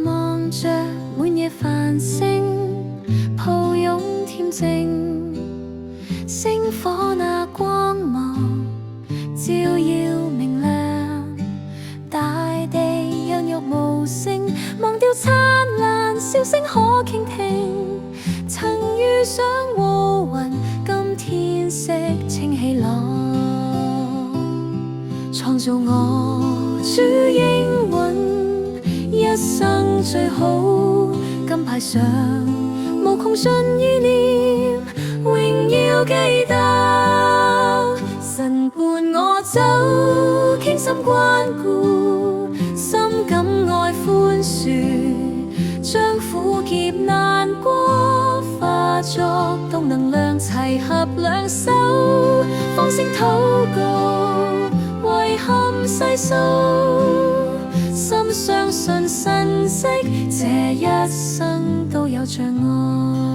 望着滿夜繁星，抱擁恬靜，星火那光芒照耀明亮，大地養育無聲，忘掉燦爛笑聲可傾聽。曾遇上烏雲，今天色清氣朗，創造我主應允，一生最好金牌上無窮盡意念，榮耀記得。神伴我走，傾心關顧，深感愛寬恕，將苦澀難過化作動能量，齊合兩手，放聲禱告，遺憾細數，心相信神蹟，這一生都有着愛。